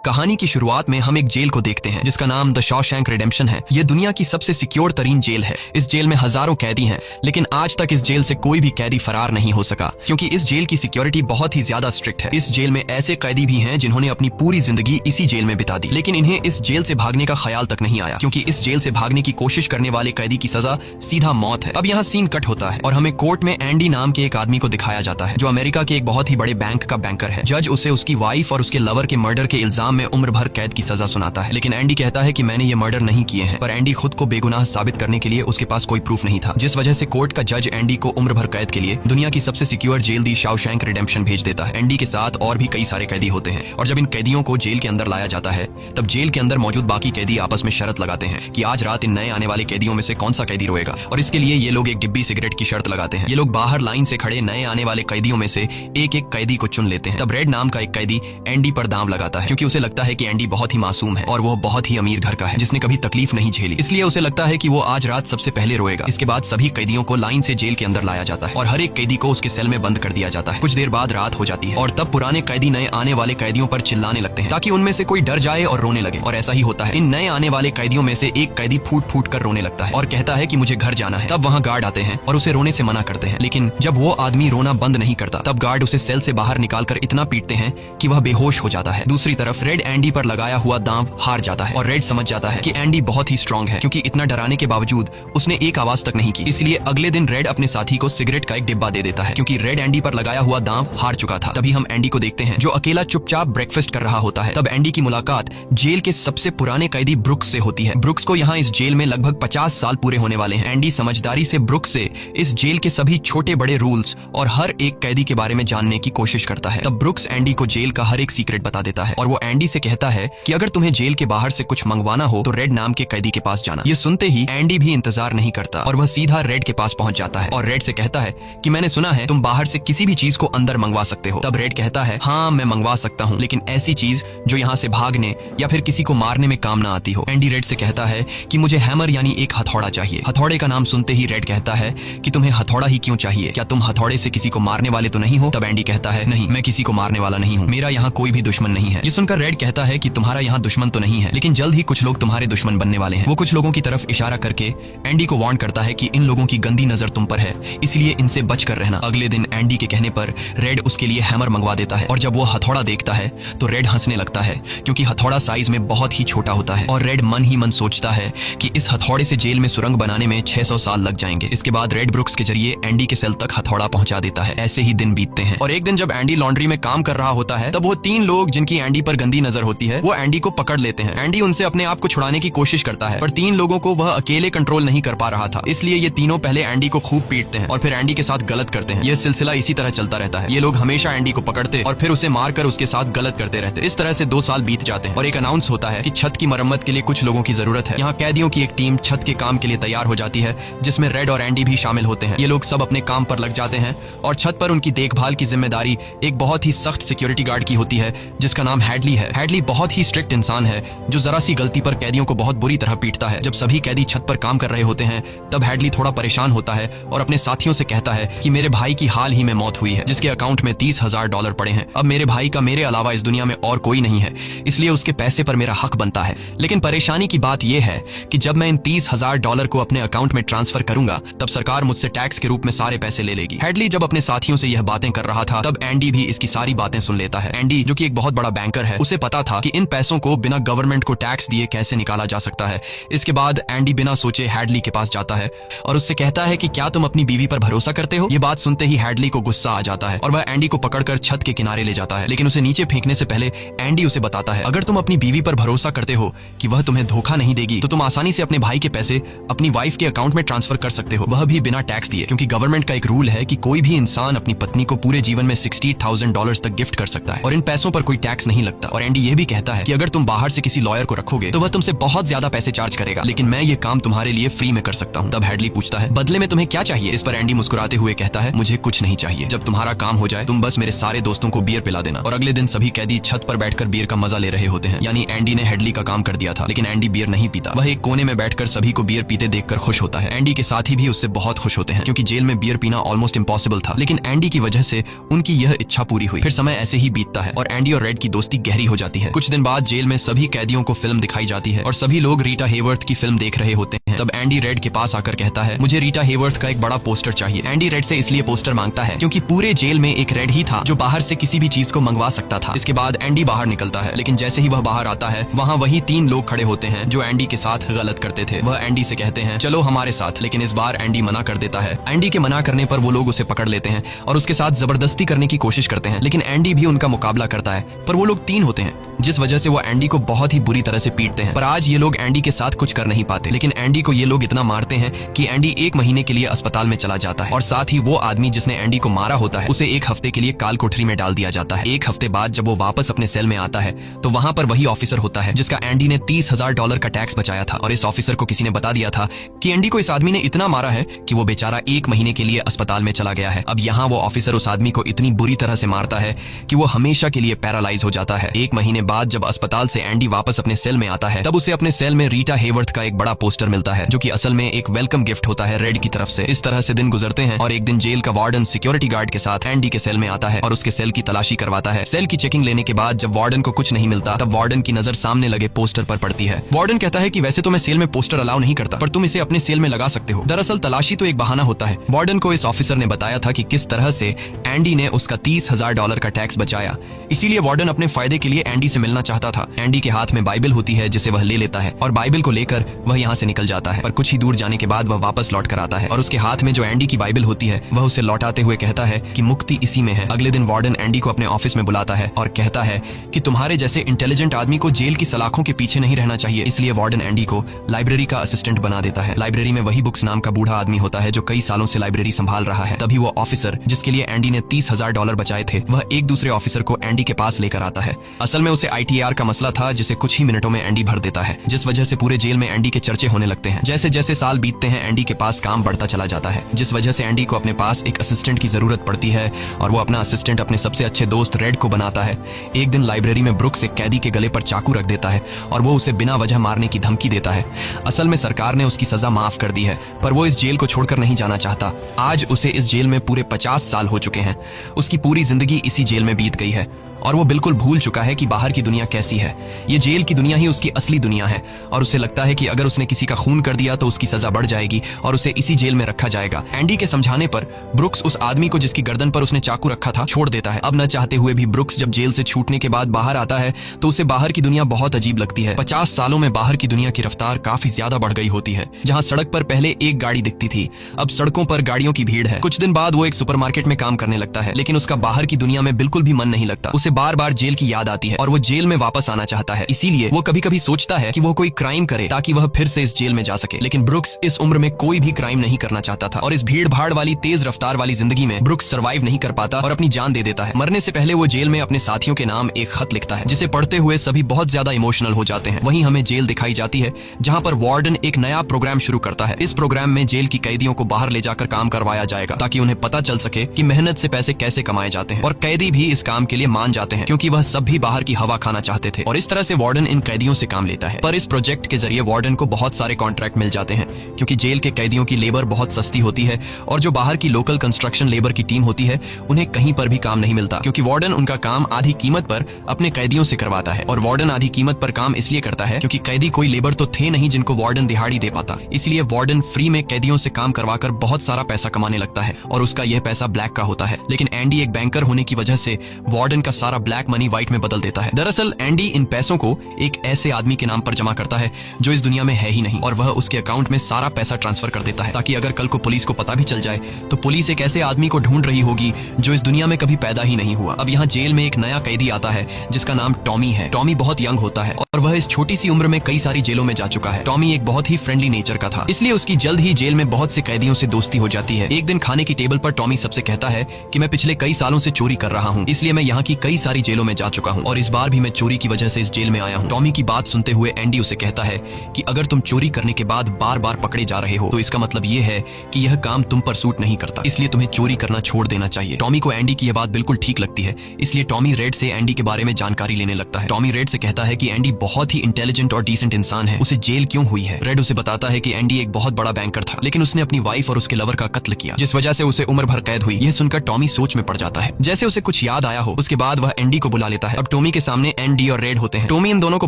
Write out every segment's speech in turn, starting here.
कहानी की शुरुआत में हम एक जेल को देखते हैं जिसका नाम द शॉशैंक रिडेम्पशन है। ये दुनिया की सबसे सिक्योर तरीन जेल है। इस जेल में हजारों कैदी हैं, लेकिन आज तक इस जेल से कोई भी कैदी फरार नहीं हो सका क्योंकि इस जेल की सिक्योरिटी बहुत ही ज्यादा स्ट्रिक्ट है। इस जेल में ऐसे कैदी भी हैं जिन्होंने अपनी पूरी जिंदगी इसी जेल में बिता दी, लेकिन इन्हें इस जेल से भागने का ख्याल तक नहीं आया क्योंकि इस जेल से भागने की कोशिश करने वाले कैदी की सजा सीधा मौत है। अब यहाँ सीन कट होता है और हमें कोर्ट में एंडी नाम के एक आदमी को दिखाया जाता है जो अमेरिका के एक बहुत ही बड़े बैंक का बैंकर है। जज उसे उसकी वाइफ और उसके लवर के मर्डर के इल्जाम में उम्र भर कैद की सजा सुनाता है, लेकिन एंडी कहता है कि मैंने ये मर्डर नहीं किए हैं। पर एंडी खुद को बेगुनाह साबित करने के लिए उसके पास कोई प्रूफ नहीं था, जिस वजह से कोर्ट का जज एंडी को उम्र भर कैद के लिए दुनिया की सबसे सिक्योर जेल दी शॉशैंक रिडेम्पशन भेज देता है। एंडी के साथ और भी कई सारे कैदी होते हैं और जब इन कैदियों को जेल के अंदर लाया जाता है तब जेल के अंदर मौजूद बाकी कैदी आपस में शर्त लगाते हैं कि आज रात इन नए आने वाले कैदियों में से कौन सा कैदी रोएगा, और इसके लिए ये लोग एक डिब्बी सिगरेट की शर्त लगाते हैं। ये लोग बाहर लाइन से खड़े नए आने वाले कैदियों में से एक एक कैदी को चुन लेते हैं। तब रेड नाम का एक कैदी एंडी पर दांव लगाता है क्योंकि उसे लगता है कि एंडी बहुत ही मासूम है और वो बहुत ही अमीर घर का है जिसने कभी तकलीफ नहीं झेली, इसलिए उसे लगता है कि वो आज रात सबसे पहले रोएगा। इसके बाद सभी कैदियों को लाइन से जेल के अंदर लाया जाता है और हर एक कैदी को उसके सेल में बंद कर दिया जाता है। कुछ देर बाद रात हो जाती है और तब पुराने कैदी नए आने वाले कैदियों पर चिल्लाने लगते हैं ताकि उनमें से कोई डर जाए और रोने लगे, और ऐसा ही होता है। इन नए आने वाले कैदियों में से एक कैदी फूट फूट कर रोने लगता है और कहता है कि मुझे घर जाना है। तब वहाँ गार्ड आते हैं और उसे रोने से मना करते हैं, लेकिन जब वो आदमी रोना बंद नहीं करता तब गार्ड उसे सेल से बाहर निकालकर इतना पीटते हैं कि वह बेहोश हो जाता है। दूसरी तरफ रेड एंडी पर लगाया हुआ दांव हार जाता है और रेड समझ जाता है कि एंडी बहुत ही स्ट्रांग है क्योंकि इतना डराने के बावजूद उसने एक आवाज तक नहीं की। इसलिए अगले दिन रेड अपने साथी को सिगरेट का एक डिब्बा दे देता है क्योंकि रेड एंडी पर लगाया हुआ दांव हार चुका था। तभी हम एंडी को देखते हैं जो अकेला चुपचाप ब्रेकफास्ट कर रहा होता है। तब एंडी की मुलाकात जेल के सबसे पुराने कैदी ब्रुक्स से होती है। ब्रुक्स को यहाँ इस जेल में लगभग 50 साल पूरे होने वाले हैं। एंडी समझदारी से ब्रुक्स से इस जेल के सभी छोटे बड़े रूल्स और हर एक कैदी के बारे में जानने की कोशिश करता है। तब ब्रुक्स एंडी को जेल का हर एक सीक्रेट बता देता है और वो एंडी से कहता है कि अगर तुम्हें जेल के बाहर से कुछ मंगवाना हो तो रेड नाम के कैदी के पास जाना। ये सुनते ही एंडी भी इंतजार नहीं करता और वह सीधा रेड के पास पहुंच जाता है और रेड से कहता है कि मैंने सुना है तुम बाहर से किसी भी चीज को अंदर मंगवा सकते हो। तब रेड कहता है हाँ मैं मंगवा सकता हूँ, लेकिन ऐसी चीज जो यहाँ से भागने या फिर किसी को मारने में काम ना आती हो। एंडी रेड से कहता है कि मुझे हैमर यानी एक हथौड़ा चाहिए। हथौड़े का नाम सुनते ही रेड कहता है कि तुम्हें हथौड़ा ही क्यों चाहिए, क्या तुम हथौड़े से किसी को मारने वाले तो नहीं हो? तब एंडी कहता है नहीं, मैं किसी को मारने वाला नहीं हूँ, मेरा यहाँ कोई भी दुश्मन नहीं है। ये सुनकर रेड कहता है कि तुम्हारा यहाँ दुश्मन तो नहीं है, लेकिन जल्द ही कुछ लोग तुम्हारे दुश्मन बनने वाले हैं। वो कुछ लोगों की तरफ इशारा करके एंडी को वार्न करता है कि इन लोगों की गंदी नजर तुम पर है, इसलिए इनसे बच कर रहना। अगले दिन एंडी के कहने पर रेड उसके लिए हैमर मंगवा देता है और जब वो हथौड़ा देखता है तो रेड हंसने लगता है क्योंकि हथौड़ा साइज में बहुत ही छोटा होता है और रेड मन ही मन सोचता है कि इस हथौड़े से जेल में सुरंग बनाने में 600 साल लग जाएंगे। इसके बाद रेड ब्रुक्स के जरिए एंडी के सेल तक हथौड़ा पहुंचा देता है। ऐसे ही दिन बीतते हैं और एक दिन जब एंडी लॉन्ड्री में काम कर रहा होता है तब वो 3 लोग जिनकी एंडी पर गंदी नजर होती है वो एंडी को पकड़ लेते हैं। एंडी उनसे अपने आप को छुड़ाने की कोशिश करता है पर 3 लोगों को वह अकेले कंट्रोल नहीं कर पा रहा था, इसलिए ये तीनों पहले एंडी को खूब पीटते हैं और फिर एंडी के साथ गलत करते हैं। यह सिलसिला इसी तरह चलता रहता है। ये लोग हमेशा एंडी को पकड़ते और फिर उसे मारकर उसके साथ गलत करते रहते। इस तरह से 2 साल बीत जाते हैं और एक अनाउंस होता है कि छत की मरम्मत के लिए कुछ लोगों की जरूरत है। यहाँ कैदियों की एक टीम छत के काम के लिए तैयार हो जाती है जिसमें रेड और एंडी भी शामिल होते हैं। ये लोग सब अपने काम पर लग जाते हैं और छत पर उनकी देखभाल की जिम्मेदारी एक बहुत ही सख्त सिक्योरिटी गार्ड की होती है जिसका नाम हैडली है। हैडली बहुत ही स्ट्रिक्ट इंसान है जो जरा सी गलती पर कैदियों को बहुत बुरी तरह पीटता है। जब सभी कैदी छत पर काम कर रहे होते हैं तब हैडली थोड़ा परेशान होता है और अपने साथियों से कहता है कि मेरे भाई की हाल ही में मौत हुई है जिसके अकाउंट में $30,000 पड़े हैं। अब मेरे भाई का मेरे अलावा इस दुनिया में और कोई नहीं है, इसलिए उसके पैसे पर मेरा हक बनता है। लेकिन परेशानी की बात यह है कि जब मैं इन $30,000 को अपने अकाउंट में ट्रांसफर करूंगा तब सरकार मुझसे टैक्स के रूप में सारे पैसे ले लेगी। हैडली जब अपने साथियों से यह बातें कर रहा था तब एंडी भी इसकी सारी बातें सुन लेता है। एंडी जो कि एक बहुत बड़ा बैंकर है उसे पता था कि इन पैसों को बिना गवर्नमेंट को टैक्स दिए कैसे निकाला जा सकता है। इसके बाद एंडी बिना सोचे हैडली के पास जाता है और उससे कहता है कि क्या तुम अपनी बीवी पर भरोसा करते हो? ये बात सुनते ही हैडली को गुस्सा आ जाता है और वह एंडी को पकड़कर छत के किनारे ले जाता है, लेकिन उसे नीचे फेंकने से पहले एंडी उसे बताता है अगर तुम अपनी बीवी पर भरोसा करते हो कि वह तुम्हें धोखा नहीं देगी तो तुम आसानी से अपने भाई के पैसे अपनी वाइफ के अकाउंट में ट्रांसफर कर सकते हो, वह भी बिना टैक्स दिए, क्योंकि गवर्नमेंट का एक रूल है कि कोई भी इंसान अपनी पत्नी को पूरे जीवन में $60,000 तक गिफ्ट कर सकता है और इन पैसों पर कोई टैक्स नहीं लगता। और एंडी ये भी कहता है कि अगर तुम बाहर से किसी लॉयर को रखोगे तो वह तुमसे बहुत ज्यादा पैसे चार्ज करेगा, लेकिन मैं ये काम तुम्हारे लिए फ्री में कर सकता हूँ। तब हैडली पूछता है बदले में तुम्हें क्या चाहिए? इस पर एंडी मुस्कुराते हुए कहता है मुझे कुछ नहीं चाहिए, जब तुम्हारा काम हो जाए तुम बस मेरे सारे दोस्तों को बियर पिला देना। और अगले दिन सभी कैदी छत पर बैठकर बियर का मजा ले रहे होते हैं, यानी एंडी ने हैडली का काम कर दिया था, लेकिन एंडी बियर नहीं पीता। वह एक कोने में बैठकर सभी को बियर पीते देखकर खुश होता है। एंडी के साथी भी उससे बहुत खुश होते हैं क्योंकि जेल में बियर पीना ऑलमोस्ट इम्पॉसिबल था, लेकिन एंडी की वजह से उनकी यह इच्छा पूरी हुई। फिर समय ऐसे ही बीतता है और एंडी और रेड की दोस्ती गहरी हो हो जाती है। कुछ दिन बाद जेल में सभी कैदियों को फिल्म दिखाई जाती है और सभी लोग रीटा हेवर्थ की फिल्म देख रहे होते हैं। तब एंडी रेड के पास आकर कहता है, मुझे रीटा हेवर्थ का एक बड़ा पोस्टर चाहिए। एंडी रेड से इसलिए पोस्टर मांगता है क्योंकि पूरे जेल में एक रेड ही था जो बाहर से किसी भी चीज को मंगवा सकता था। इसके बाद एंडी बाहर निकलता है, लेकिन जैसे ही वह बाहर आता है वहाँ वही 3 लोग खड़े होते हैं जो एंडी के साथ गलत करते थे। वह एंडी से कहते हैं, चलो हमारे साथ, लेकिन इस बार एंडी मना कर देता है। एंडी के मना करने पर वो लोग उसे पकड़ लेते हैं और उसके साथ जबरदस्ती करने की कोशिश करते हैं, लेकिन एंडी भी उनका मुकाबला करता है। पर वो लोग 3 होते हैं, जिस वजह से वो एंडी को बहुत ही बुरी तरह से पीटते हैं। पर आज ये लोग एंडी के साथ कुछ कर नहीं पाते, लेकिन एंडी को ये लोग इतना मारते हैं कि एंडी 1 महीने के लिए अस्पताल में चला जाता है और साथ ही वो आदमी जिसने एंडी को मारा होता है उसे 1 हफ्ते के लिए काल कोठरी में डाल दिया जाता है। 1 हफ्ते बाद जब वो वापस अपने सेल में आता है तो वहां पर वही ऑफिसर होता है जिसका एंडी ने $30,000 का टैक्स बचाया था, और इस ऑफिसर को किसी ने बता दिया था कि एंडी को इस आदमी ने इतना मारा है कि वो बेचारा 1 महीने के लिए अस्पताल में चला गया है। अब यहाँ वो ऑफिसर उस आदमी को इतनी बुरी तरह से मारता है कि वो हमेशा के लिए पैरालाइज हो जाता है। 1 महीने बाद जब अस्पताल से एंडी वापस अपने सेल में आता है तब उसे अपने सेल में रीटा हेवर्थ का एक बड़ा पोस्टर मिलता है जो कि असल में एक वेलकम गिफ्ट होता है रेड की तरफ से। इस तरह से दिन गुजरते हैं और एक दिन जेल का वार्डन सिक्योरिटी गार्ड के साथ एंडी के सेल में आता है और उसके सेल की तलाशी करवाता है। सेल की चेकिंग लेने के बाद जब वार्डन को कुछ नहीं मिलता तब वार्डन की नजर सामने लगे पोस्टर पर पड़ती है। वार्डन कहता है कि वैसे तो मैं सेल में पोस्टर अलाउ नहीं करता, पर तुम इसे अपने सेल में लगा सकते हो। दरअसल तलाशी तो एक बहाना होता है। वार्डन को इस ऑफिसर ने बताया था कि किस तरह से एंडी ने उसका $30,000 का टैक्स बचाया, इसीलिए वार्डन अपने फायदे के लिए एंडी से मिलना चाहता था। एंडी के हाथ में बाइबल होती है जिसे वह ले लेता है और बाइबल को लेकर वह यहाँ से निकल जाता है, पर कुछ ही दूर जाने के बाद वह वापस लौट कर आता है और उसके हाथ में जो एंडी की बाइबल होती है वह उसे लौटाते हुए कहता है कि मुक्ति इसी में है। अगले दिन वार्डन एंडी को अपने ऑफिस में बुलाता है और कहता है कि तुम्हारे जैसे इंटेलिजेंट आदमी को जेल की सलाखों के पीछे नहीं रहना चाहिए, इसलिए वार्डन एंडी को लाइब्रेरी का असिस्टेंट बना देता है। लाइब्रेरी में वही बुक्स नाम का बूढ़ा आदमी होता है जो कई सालों से लाइब्रेरी संभाल रहा है। तभी वो ऑफिसर जिसके लिए एंडी ने $30,000 बचाए थे वह एक दूसरे ऑफिसर को एंडी के पास लेकर आता है। असल में उसे ITR का मसला था जिसे कुछ ही मिनटों में एंडी भर देता है, जिस वजह से पूरे जेल में एंडी के चर्चे होने लगते हैं। जैसे जैसे साल बीतते हैं एंडी के पास काम बढ़ता चला जाता है, जिस वजह से एंडी को अपने पास एक असिस्टेंट की जरूरत पड़ती है और वो अपना असिस्टेंट अपने सबसे अच्छे दोस्त रेड को बनाता है। एक दिन लाइब्रेरी में ब्रुक्स एक कैदी के गले पर चाकू रख देता है और वो उसे बिना वजह मारने की धमकी देता है। असल में सरकार ने उसकी सजा माफ कर दी है, पर वो इस जेल को छोड़कर नहीं जाना चाहता। आज उसे इस जेल में पूरे 50 साल हो चुके हैं। उसकी पूरी जिंदगी इसी जेल में बीत गई है और वो बिल्कुल भूल चुका है कि बाहर की दुनिया कैसी है। ये जेल की दुनिया ही उसकी असली दुनिया है और उसे लगता है कि अगर उसने किसी का खून कर दिया तो उसकी सजा बढ़ जाएगी और उसे इसी जेल में रखा जाएगा। एंडी के समझाने पर ब्रुक्स उस आदमी को जिसकी गर्दन पर उसने चाकू रखा था छोड़ देता है। अब न चाहते हुए भी ब्रुक्स जब जेल से छूटने के बाद बाहर आता है तो उसे बाहर की दुनिया बहुत अजीब लगती है। 50 सालों में बाहर की दुनिया की रफ्तार काफी ज्यादा बढ़ गई होती है। जहाँ सड़क पर पहले एक गाड़ी दिखती थी, अब सड़कों पर गाड़ियों की भीड़ है। कुछ दिन बाद वो एक सुपरमार्केट में काम करने लगता है, लेकिन उसका बाहर की दुनिया में बिल्कुल भी मन नहीं लगता। उसे बार बार जेल की याद आती है और वो जेल में वापस आना चाहता है। इसीलिए वो कभी कभी सोचता है कि वो कोई क्राइम करे ताकि वह फिर से इस जेल में जा सके। लेकिन ब्रुक्स इस उम्र में कोई भी क्राइम नहीं करना चाहता था और इस भीड़ भाड़ वाली तेज रफ्तार वाली जिंदगी में ब्रुक्स सर्वाइव नहीं कर पाता और अपनी जान दे देता है। मरने से पहले वो जेल में अपने साथियों के नाम एक खत लिखता है जिसे पढ़ते हुए सभी बहुत ज्यादा इमोशनल हो जाते हैं। वहीं हमें जेल दिखाई जाती है जहाँ पर वार्डन एक नया प्रोग्राम शुरू करता है। इस प्रोग्राम में जेल की कैदियों को बाहर ले जाकर काम करवाया जाएगा ताकि उन्हें पता चल सके कि मेहनत से पैसे कैसे कमाए जाते हैं, और कैदी भी इस काम के लिए मान जाते हैं क्योंकि वह सब भी बाहर की हवा खाना चाहते थे। और इस तरह से वार्डन इन कैदियों से काम लेता है। पर इस प्रोजेक्ट के जरिए वार्डन को बहुत सारे कॉन्ट्रैक्ट मिल जाते हैं क्योंकि जेल के कैदियों की लेबर बहुत सस्ती होती है और जो बाहर की लोकल कंस्ट्रक्शन लेबर की टीम होती है उन्हें कहीं पर भी काम नहीं मिलता क्योंकि वार्डन उनका काम आधी कीमत पर अपने कैदियों से करवाता है। और वार्डन आधी कीमत पर काम इसलिए करता है क्योंकि कैदी कोई लेबर तो थे नहीं जिनको वार्डन दिहाड़ी दे पाता, इसलिए वार्डन फ्री में कैदियों से काम करवाकर बहुत सारा पैसा कमाने लगता है और उसका यह पैसा ब्लैक का होता है। लेकिन एंडी एक बैंकर होने की वजह से वार्डन का सारा ब्लैक मनी व्हाइट में बदल देता है। दरअसल एंडी इन पैसों को एक ऐसे आदमी के नाम पर जमा करता है जो इस दुनिया में है ही नहीं और वह उसके अकाउंट में सारा पैसा ट्रांसफर कर देता है ताकि अगर कल को पुलिस को पता भी चल जाए तो पुलिस एक ऐसे आदमी को ढूंढ रही होगी जो इस दुनिया में कभी पैदा ही नहीं हुआ। अब यहाँ जेल में एक नया कैदी आता है जिसका नाम टॉमी है। टॉमी बहुत यंग होता है और वह इस छोटी सी उम्र में कई सारी जेलों में जा चुका है। टॉमी एक बहुत ही फ्रेंडली नेचर का था, इसलिए उसकी जल्द ही जेल में बहुत से कैदियों से दोस्ती हो जाती है। एक दिन खाने की टेबल पर टॉमी सबसे कहता है कि मैं पिछले कई सालों से चोरी कर रहा हूँ, इसलिए मैं यहाँ की कई सारी जेलों में जा चुका हूँ और इस बार भी मैं चोरी की वजह से इस जेल में आया हूँ। टॉमी की बात सुनते हुए एंडी उसे कहता है कि अगर तुम चोरी करने के बाद बार बार पकड़े जा रहे हो तो इसका मतलब ये है कि यह काम तुम पर सूट नहीं करता, इसलिए तुम्हें चोरी करना छोड़ देना चाहिए। टॉमी को एंडी की यह बात बिल्कुल ठीक लगती है, इसलिए टॉमी रेड से एंडी के बारे में जानकारी लेने लगता है। टॉमी रेड से कहता है कि एंडी बहुत ही इंटेलिजेंट और डिसेंट इंसान है, उसे जेल क्यों हुई है। रेड उसे बताता है कि एंडी एक बहुत बड़ा बैंकर था लेकिन उसने अपनी वाइफ और उसके लवर का कत्ल किया जिस वजह से उसे उम्र भर कैद हुई। यह सुनकर टॉमी सोच में पड़ जाता है, जैसे उसे कुछ याद आया हो। उसके बाद वह एंडी को बुला लेता है। अब टॉमी के सामने एंडी और रेड होते हैं। टॉमी इन दोनों को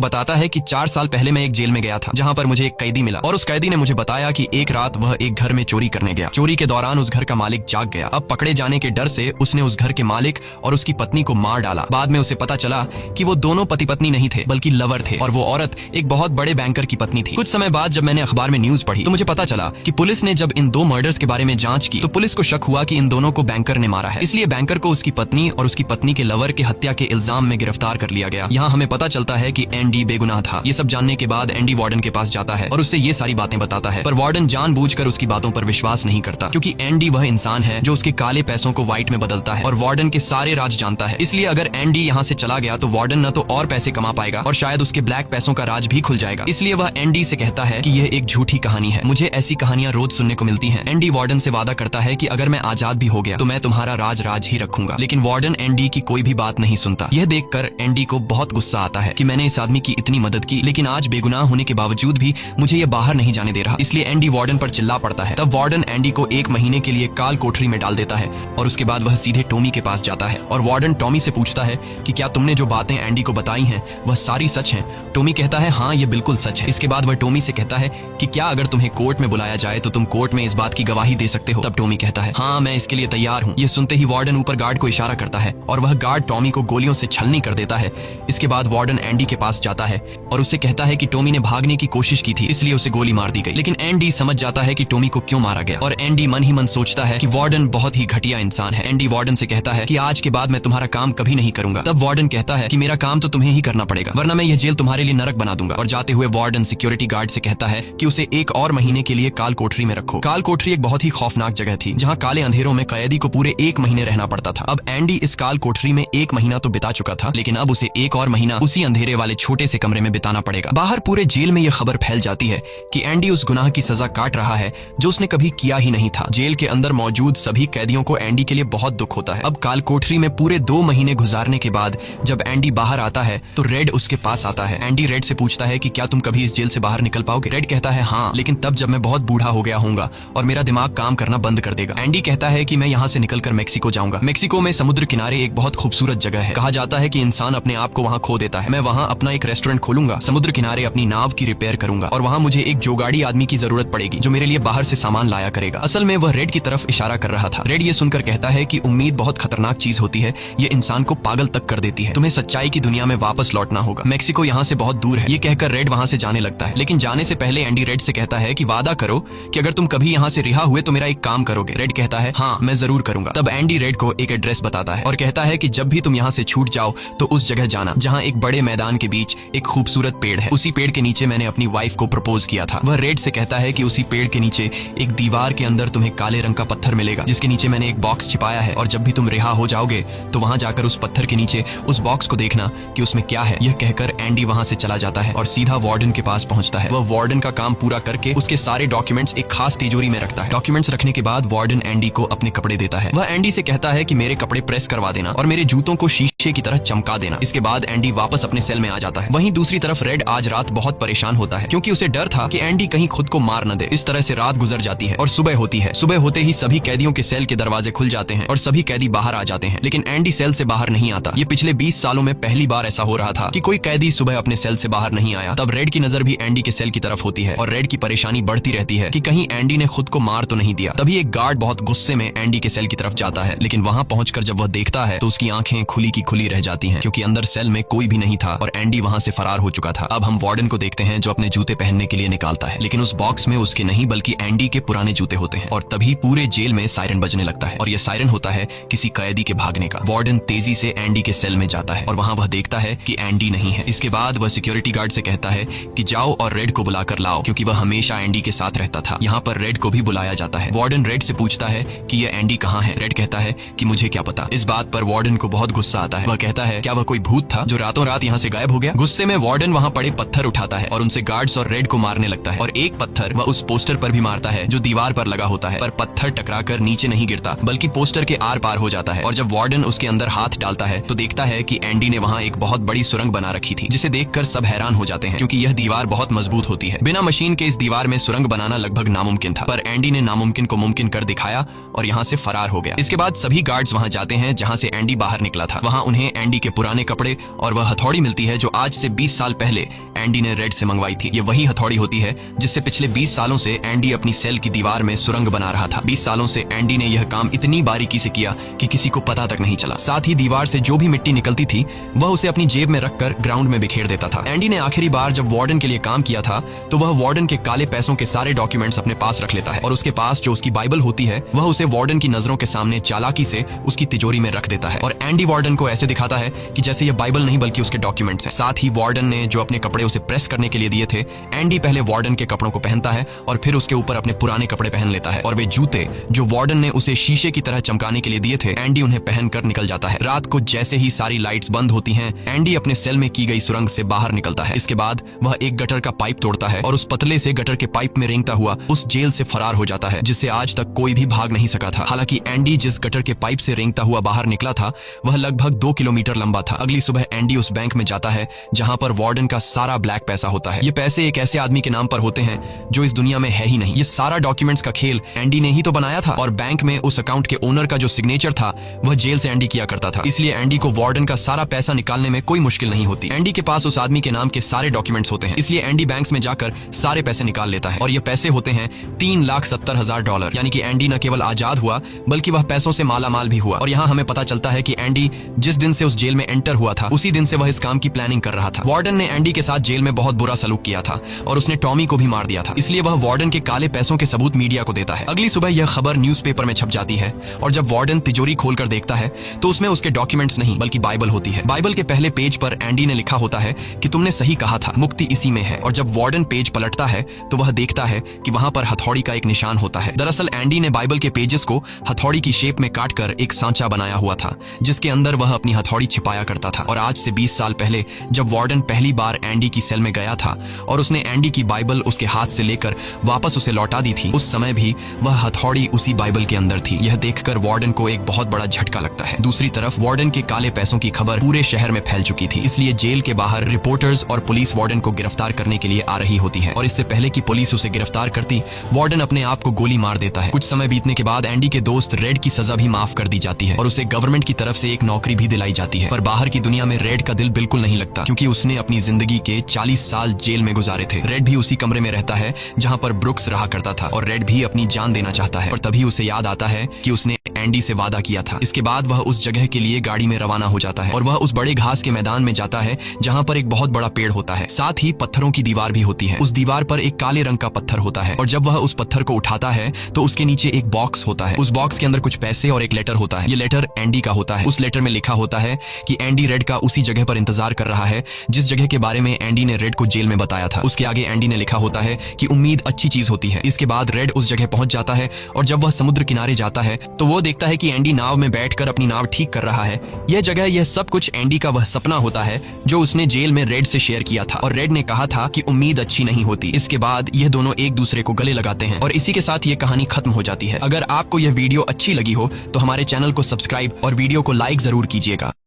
बताता है कि 4 साल पहले मैं एक जेल में गया था जहाँ पर मुझे एक कैदी मिला और उस कैदी ने मुझे बताया कि एक रात वह एक घर में चोरी करने गया। चोरी के दौरान उस घर का मालिक जाग गया। अब पकड़े जाने के डर से उसने उस घर के मालिक और उसकी पत्नी को मार डाला। बाद में उसे पता चला कि वो दोनों पति पत्नी नहीं थे बल्कि लवर थे और वो औरत एक बहुत बड़े बैंकर की पत्नी थी। कुछ समय बाद जब मैंने अखबार में न्यूज पढ़ी तो मुझे पता चला कि पुलिस ने जब इन 2 मर्डर्स के बारे में जांच की तो पुलिस को शक हुआ कि इन दोनों को बैंकर ने मारा है। इसलिए बैंकर को उसकी पत्नी और उसकी पत्नी के लवर के हत्या के इल्जाम में गिरफ्तार कर लिया गया। यहाँ हमें पता चलता है कि एंडी बेगुनाह था। ये सब जानने के बाद एंडी वार्डन के पास जाता है और उससे ये सारी बातें बताता है, पर वार्डन जानबूझकर उसकी बातों पर विश्वास नहीं करता क्योंकि एंडी वह इंसान है जो उसके काले पैसों को व्हाइट में बदलता है और वार्डन के सारे राज जानता है। इसलिए अगर एंडी यहाँ से चला गया तो वार्डन न तो और पैसे कमा पाएगा और शायद उसके ब्लैक पैसों का राज भी खुल जाएगा। इसलिए वह एंडी से कहता है कि यह एक झूठी कहानी है। मुझे ऐसी कहानियां रोज सुनने को मिलती हैं। एंडी वार्डन से वादा करता है कि अगर मैं आजाद भी हो गया तो मैं तुम्हारा राज ही रखूंगा, लेकिन वार्डन एंडी की कोई भी बात नहीं सुनता। यह देखकर एंडी को बहुत गुस्सा आता है कि मैंने इस आदमी की इतनी मदद की लेकिन आज बेगुनाह होने के बावजूद भी मुझे ये बाहर नहीं जाने दे रहा। इसलिए एंडी वार्डन पर चिल्ला पड़ता है। तब वार्डन एंडी को 1 महीने के लिए काल कोठरी में डाल देता है और उसके बाद वह सीधे टॉमी के पास जाता है और वार्डन टॉमी से पूछता है कि क्या तुमने जो बातें एंडी को बताई हैं वह सारी सच हैं? टॉमी कहता है हाँ, ये बिल्कुल सच है। इसके बाद वह टॉमी से कहता है कि क्या अगर तुम्हें कोर्ट में बुलाया जाए तो तुम कोर्ट में इस बात की गवाही दे सकते हो? तब टॉमी कहता है हाँ, मैं इसके लिए तैयार हूँ। ये सुनते ही वार्डन ऊपर गार्ड को इशारा करता है और वह गार्ड टॉमी को गोलियों से छलनी कर देता है। इसके बाद वार्डन एंडी के पास जाता है और उससे कहता है कि टॉमी ने भागने की कोशिश की थी इसलिए उसे गोली मार दी गई। लेकिन एंडी समझ जाता है कि टॉमी को क्यों मारा गया और एंडी मन ही मन सोचता है कि वार्डन बहुत ही घटिया इंसान है। एंडी वार्डन से कहता है कि आज के बाद मैं तुम्हारा काम कभी नहीं करूंगा। तब वार्डन कहता है कि मेरा काम तो तुम्हें ही करना पड़ेगा वरना मैं यह जेल तुम्हारे लिए नरक बना दूंगा। और जाते हुए वार्डन सिक्योरिटी गार्ड से कहता है कि उसे 1 और महीने के लिए काल कोठरी में रखो। काल कोठरी एक बहुत ही खौफनाक जगह थी जहाँ काले अंधेरों में कैदी को पूरे 1 महीने रहना पड़ता था। अब एंडी इस काल कोठरी में 1 महीना तो बिता चुका था लेकिन अब उसे 1 और महीना उसी अंधेरे वाले छोटे से कमरे में बिताना पड़ेगा। बाहर पूरे जेल में यह खबर फैल जाती है कि एंडी उस गुनाह की सजा काट रहा है जो उसने कभी किया ही नहीं था। जेल के अंदर मौजूद सभी कैदियों को एंडी के लिए बहुत दुख होता है। अब काल कोठरी में पूरे 2 महीने गुजारने के बाद जब एंडी बाहर आता है तो रेड उसके पास आता है। एंडी रेड से पूछता है कि क्या तुम कभी इस जेल से बाहर निकल पाओगे? रेड कहता है हाँ, लेकिन तब जब मैं बहुत बूढ़ा हो गया होऊंगा और मेरा दिमाग काम करना बंद कर देगा। एंडी कहता है कि मैं यहाँ से निकलकर मेक्सिको जाऊंगा। मेक्सिको में समुद्र किनारे एक बहुत खूबसूरत जगह है। कहा जाता है कि इंसान अपने आप को वहाँ खो देता है। मैं वहाँ अपना एक रेस्टोरेंट खोलूंगा, समुद्र किनारे अपनी नाव की रिपेयर करूंगा और वहाँ मुझे एक जोगाड़ी आदमी की जरूरत पड़ेगी जो मेरे लिए बाहर से सामान लाया करेगा। असल में वह रेड की तरफ इशारा कर रहा था। रेड ये सुनकर कहता है कि उम्मीद बहुत खतरनाक चीज होती है, ये इंसान को पागल तक कर देती है। तुम्हें सच्चाई की दुनिया में वापस लौटना होगा। मेक्सिको यहाँ से बहुत दूर है। ये कहकर रेड वहाँ से जाने लगता है लेकिन जाने से पहले एंडी रेड से कहता है कि वादा करो कि अगर तुम कभी यहाँ से रिहा हुए तो मेरा एक काम करोगे। रेड कहता है हाँ, मैं जरूर करूंगा। तब एंडी रेड को एक एड्रेस बताता है और कहता है कि जब भी तुम यहाँ से छूट जाओ तो उस जगह जाना जहाँ एक बड़े मैदान के बीच एक खूबसूरत पेड़ है। उसी पेड़ के नीचे मैंने अपनी वाइफ को प्रपोज किया था। वह रेड से कहता है कि उसी पेड़ के नीचे एक दीवार के अंदर तुम्हें काले रंग का पत्थर मिलेगा जिसके नीचे मैंने एक बॉक्स छिपाया है और जब भी तुम रिहा हो जाओगे तो वहां जाकर उस पत्थर के नीचे उस बॉक्स को देखना कि उसमें क्या है। यह कहकर एंडी वहां से चला जाता है और सीधा वार्डन के पास पहुंचता है। वह वार्डन का काम पूरा करके उसके सारे डॉक्यूमेंट्स एक खास तिजोरी में रखता है। डॉक्यूमेंट्स रखने के बाद वार्डन एंडी को अपने कपड़े देता है। वह एंडी से कहता है कि मेरे कपड़े प्रेस करवा देना और मेरे जूतों को शीशे की तरह चमका देना। इसके बाद एंडी वापस अपने सेल में आ जाता है। वहीं दूसरी तरफ रेड आज रात बहुत परेशान होता है क्योंकि उसे डर था कि एंडी कहीं खुद को मार न दे। इस तरह से रात गुजर जाती है और सुबह होती है। सुबह होते ही सभी कैदियों के सेल के दरवाजे खुल जाते हैं और सभी कैदी बाहर आ जाते हैं लेकिन एंडी सेल से बाहर नहीं आता। ये पिछले 20 सालों में पहली बार ऐसा हो रहा था कि कोई कैदी सुबह अपने सेल से बाहर नहीं आया। तब रेड की नजर भी एंडी के सेल की तरफ होती है और रेड की परेशानी बढ़ती रहती है कि कहीं एंडी ने खुद को मार तो नहीं दिया। तभी एक गार्ड बहुत गुस्से में एंडी के सेल की तरफ जाता है लेकिन वहां पहुंचकर जब वह देखता है तो उसकी आंखें खुली की खुली रह जाती हैं क्योंकि अंदर सेल में कोई भी नहीं था और एंडी वहां से फरार हो चुका था। अब हम वार्डन को देखते हैं जो अपने जूते पहनने के लिए निकालता है लेकिन उस बॉक्स में उसके नहीं बल्कि एंडी के पुराने जूते होते हैं और तभी पूरे जेल में सायरन बजने लगता है और यह सायरन होता है किसी कैदी के भागने का। वार्डन तेजी से एंडी के सेल में जाता है और वहां वह देखता है कि एंडी नहीं है। इसके बाद वह सिक्योरिटी गार्ड से कहता है कि जाओ और रेड को बुलाकर लाओ क्योंकि वह हमेशा एंडी के साथ रहता था। यहाँ पर रेड को भी बुलाया जाता है। वार्डन रेड से पूछता है कि यह एंडी कहाँ है। रेड कहता है कि मुझे क्या पता। इस बात पर वार्डन को बहुत गुस्सा आता है। वह कहता है क्या वह कोई भूत था जो रातों रात यहाँ से गायब हो गया। गुस्से में वार्डन वहाँ पड़े पत्थर उठाता है और उनसे गार्ड्स और रेड को मारने लगता है और एक पत्थर वह उस पोस्टर पर भी मारता है जो दीवार पर लगा होता है, पर पत्थर टकराकर नीचे नहीं गिरता बल्कि पोस्टर के आर पार हो जाता है। और जब वार्डन उसके अंदर हाथ डालता है तो देखता है कि एंडी ने वहाँ एक बहुत बड़ी सुरंग बना रखी थी जिसे देखकर सब हैरान हो जाते हैं क्योंकि यह दीवार बहुत मजबूत होती है। बिना मशीन के इस दीवार में सुरंग बनाना लगभग नामुमकिन था पर एंडी ने नामुमकिन को मुमकिन कर दिखाया और यहाँ से फरार हो गया। इसके बाद सभी गार्ड्स वहाँ जाते हैं जहाँ से एंडी बाहर निकला था। वहाँ उन्हें एंडी के पुराने कपड़े और वह हथौड़ी मिलती है जो आज से 20 साल पहले एंडी ने रेड से मंगवाई थी। ये वही हथौड़ी होती है जिससे पिछले 20 सालों से एंडी अपनी सेल की दीवार में सुरंग बना रहा था। 20 सालों से एंडी ने यह काम इतनी बारीकी से किया कि किसी को पता तक नहीं चला। साथ ही दीवार से जो भी मिट्टी निकलती थी वह उसे अपनी जेब में रखकर ग्राउंड में बिखेर देता था। एंडी ने आखिरी बार जब वार्डन के लिए काम किया था तो वह वार्डन के काले पैसों के सारे डॉक्यूमेंट्स अपने पास रख लेता है और उसके पास जो उसकी बाइबल होती है वह उसे वार्डन की नजरों के सामने चालाकी से उसकी तिजोरी में रख देता है और एंडी वार्डन को ऐसे दिखाता है कि जैसे यह बाइबल नहीं बल्कि उसके डॉक्यूमेंट्स हैं। साथ ही वार्डन ने जो अपने कपड़े उसे प्रेस करने के लिए दिए थे, एंडी पहले वार्डन के कपड़ों को पहनता है और फिर उसके ऊपर अपने पुराने कपड़े पहन लेता है और वे जूते जो वार्डन ने उसे शीशे की तरह चमकाने के लिए दिए थे, एंडी उन्हें पहनकर निकल जाता है। रात को जैसे ही सारी लाइट्स बंद होती हैं, एंडी अपने सेल में की गई सुरंग से बाहर निकलता है। इसके बाद वह एक गटर का पाइप तोड़ता है और उस पतले से गटर के पाइप में रेंगता हुआ उस जेल से फरार हो जाता है जिससे आज तक कोई भी भाग नहीं सका था। हालांकि एंडी जिस गटर के पाइप से रेंगता हुआ बाहर निकला था वह लगभग 2 किलोमीटर लंबा था। अगली सुबह एंडी उस बैंक में जाता है जहां पर वार्डन का सारा ब्लैक पैसा होता है। ये पैसे एक ऐसे आदमी के नाम पर होते हैं जो इस दुनिया में है ही नहीं। ये सारा डॉक्यूमेंट्स का खेल एंडी ने ही तो बनाया था और बैंक में उस अकाउंट के ओनर का जो सिग्नेचर था वह जेल से एंडी किया करता था। इसलिए एंडी को वार्डन का सारा पैसा निकालने में कोई मुश्किल नहीं होती। एंडी के पास उस आदमी के नाम के सारे डॉक्यूमेंट्स होते हैं, इसलिए एंडी बैंक्स में जाकर सारे पैसे निकाल लेता है और ये पैसे होते हैं $3,70,000। यानी कि एंडी न केवल आजाद हुआ बल्कि वह पैसों से माला माल भी हुआ। और यहाँ हमें पता चलता है कि एंडी जिस दिन से उस जेल में एंटर हुआ था उसी दिन से वह इस काम की प्लानिंग कर रहा था। वार्डन ने एंडी के साथ जेल में बहुत बुरा सलूक किया था और उसने टॉमी को भी मार दिया था, इसलिए वह वार्डन के काले पैसों के सबूत मीडिया को देता है। अगली सुबह यह खबर न्यूज़पेपर में छप जाती है और जब वार्डन तिजोरी खोलकर देखता है तो उसमें उसके डॉक्यूमेंट्स नहीं बल्कि बाइबल होती है। बाइबल के पहले पेज पर एंडी ने लिखा होता है कि तुमने सही कहा था, मुक्ति इसी में है। और जब वार्डन पेज पलटता है तो वह देखता है कि वहां पर हथौड़ी का एक निशान होता है। दरअसल एंडी ने बाइबल के पेजेस को हथौड़ी की शेप में काटकर एक सांचा बनाया हुआ था जिसके अंदर वह अपनी हथौड़ी छिपाया करता था। और आज से 20 साल पहले जब वार्डन पहली बार एंडी की सेल में गया था और उसने एंडी की बाइबल उसके हाथ से लेकर वापस उसे लौटा दी थी, उस समय भी वह हथौड़ी उसी बाइबल के अंदर थी। यह देखकर वार्डन को एक बहुत बड़ा झटका लगता है। दूसरी तरफ वार्डन के काले पैसों की खबर पूरे शहर में फैल चुकी थी, इसलिए जेल के बाहर रिपोर्टर्स और पुलिस वार्डन को गिरफ्तार करने के लिए आ रही होती है। और इससे पहले कि पुलिस उसे गिरफ्तार करती, वार्डन अपने आप को गोली मार देता है। कुछ समय बीतने के बाद एंडी के दोस्त रेड की सजा भी माफ कर दी जाती है और उसे गवर्नमेंट की तरफ से एक नौकरी भी दिलाई जाती है। पर बाहर की दुनिया में रेड का दिल बिल्कुल नहीं लगता क्योंकि उसने अपनी जिंदगी के 40 साल जेल में गुजारे थे। रेड भी उसी कमरे में रहता है जहां पर ब्रुक्स रहा करता था और रेड भी अपनी जान देना चाहता है, पर तभी उसे याद आता है कि उसने एंडी से वादा किया था। इसके बाद वह उस जगह के लिए गाड़ी में रवाना हो जाता है और वह उस बड़े घास के मैदान में जाता है जहां पर एक बहुत बड़ा पेड़ होता है। साथ ही पत्थरों की दीवार भी होती है। उस दीवार पर एक काले रंग का पत्थर होता है और जब वह उस पत्थर को उठाता है तो उसके नीचे एक बॉक्स होता है। उस बॉक्स के अंदर कुछ पैसे और एक लेटर होता है। ये लेटर एंडी का होता है। उस लेटर में लिखा होता है कि एंडी रेड का उसी जगह पर इंतजार कर रहा है जिस जगह के बारे में एंडी ने रेड को जेल में बताया था। उसके आगे एंडी ने लिखा होता है कि उम्मीद अच्छी चीज होती है। इसके बाद रेड उस जगह पहुंच जाता है और जब वह समुद्र किनारे जाता है तो वो देखता है कि एंडी नाव में बैठकर अपनी नाव ठीक कर रहा है। यह जगह, यह सब कुछ एंडी का वह सपना होता है जो उसने जेल में रेड से शेयर किया था और रेड ने कहा था कि उम्मीद अच्छी नहीं होती। इसके बाद यह दोनों एक दूसरे को गले लगाते हैं और इसी के साथ ये कहानी खत्म हो जाती है। अगर आपको यह वीडियो अच्छी लगी हो तो हमारे चैनल को सब्सक्राइब और वीडियो को लाइक जरूर कीजिएगा।